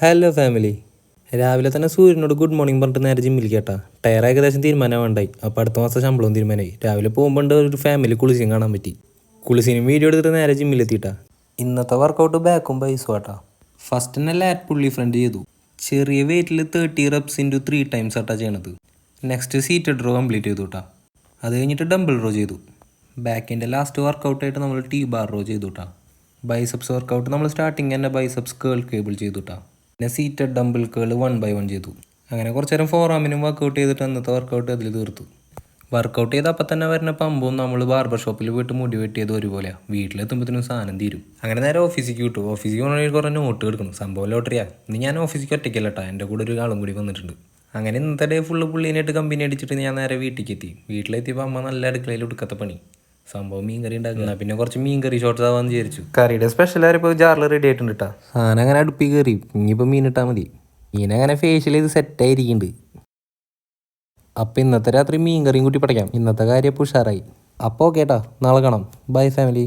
Hello family. രാവിലെ തന്നെ സൂര്യനോട് good morning പറഞ്ഞിട്ട് നേരെ ജിമ്മിൽ കേട്ടാ. ടയർ ഏകദേശം തീരുമാനമാണ്ടായി. അപ്പോൾ അടുത്ത മാസം ശമ്പളവും തീരുമാനമായി. രാവിലെ പോകുമ്പോൾ ഒരു ഫാമിലി കുളിസിയും കാണാൻ പറ്റി. കുളിസിനും വീഡിയോ എടുത്തിട്ട് നേരെ ജിമ്മിലെത്തിയിട്ടാ. ഇന്നത്തെ വർക്കൗട്ട് ബാക്കും ബൈസും ആട്ടാ. ഫസ്റ്റ് തന്നെ ലാറ്റ് പുള്ളി ഫ്രണ്ട് ചെയ്തു. ചെറിയ വെയിറ്റിൽ 30 reps into 3 times ആട്ടാ ചെയ്യണത്. നെക്സ്റ്റ് സീറ്റഡ് റോ കംപ്ലീറ്റ് ചെയ്തു കേട്ടാ. അത് കഴിഞ്ഞിട്ട് ഡംബിൾ റോ ചെയ്തു. ബാക്കിൻ്റെ ലാസ്റ്റ് വർക്കൗട്ടായിട്ട് നമ്മൾ ടീ ബാർ റോ ചെയ്തു കേട്ടാ. ബൈസെപ്സ് വർക്കൗട്ട് നമ്മൾ സ്റ്റാർട്ടിങ് തന്നെ ബൈസെപ്സ് കേൾ കേബിൾ ചെയ്തു കേട്ടാ. പിന്നെ സീറ്റഡ് ഡംബിൾ കേൾ 1 by 1 ചെയ്തു. അങ്ങനെ കുറച്ച് നേരം ഫോറാമിനും വർക്കൗട്ട് ചെയ്തിട്ട് അന്നത്തെ വർക്കൗട്ട് അതിൽ തീർത്തു. വർക്കൗട്ട് ചെയ്ത് അപ്പം തന്നെ വരുന്ന പമ്പും നമ്മൾ ബാർബർ ഷോപ്പിൽ പോയിട്ട് മുടി വെട്ടിയത് ഒരുപോലെയാണ്. വീട്ടിലെത്തുമ്പോഴത്തേനും സാധനം തീരും. അങ്ങനെ നേരെ ഓഫീസിലേക്ക് വിട്ടു. ഓഫീസിൽ പോകണമെങ്കിൽ കുറേ നോട്ട് എടുക്കണം. സംഭവം ലോട്ടറിയാ. ഇന്ന് ഞാൻ ഓഫീസിലേക്ക് ഒറ്റയ്ക്കല്ല കേട്ടോ, എൻ്റെ കൂടെ ഒരു ആളും കൂടി വന്നിട്ടുണ്ട്. അങ്ങനെ ഇന്നത്തെ ഡേ ഫുള്ള് പുള്ളീനായിട്ട് കമ്പനി അടിച്ചിട്ട് ഞാൻ നേരെ വീട്ടിലേക്ക് എത്തി. വീട്ടിലെത്തിയപ്പോൾ അമ്മ നല്ല അടുക്കളയിൽ എടുക്കത്ത പണി. സംഭവം മീൻകറി ഉണ്ടാക്കുക. പിന്നെ കുറച്ച് മീൻകറി ഷോർട്ട്സ് ആവാന്ന് വിചാരിച്ചു. കറിയുടെ സ്പെഷ്യൽ ആയപ്പോൾ ജാറിൽ റെഡി ആയിട്ടുണ്ട് കേട്ടോ. സാധനം അങ്ങനെ അടുപ്പിൽ കയറി. ഇനിയിപ്പോൾ മീൻ ഇട്ടാൽ മതി. മീനങ്ങനെ ഫേഷ്യൽ ചെയ്ത് സെറ്റായിരിക്കുന്നുണ്ട്. അപ്പം ഇന്നത്തെ രാത്രി മീൻ കറിയും കൂട്ടി പഠിക്കാം. ഇന്നത്തെ കാര്യം ഇപ്പോൾ ഉഷാറായി. അപ്പോൾ കേട്ടാ, നാളെ കാണാം. Bye family.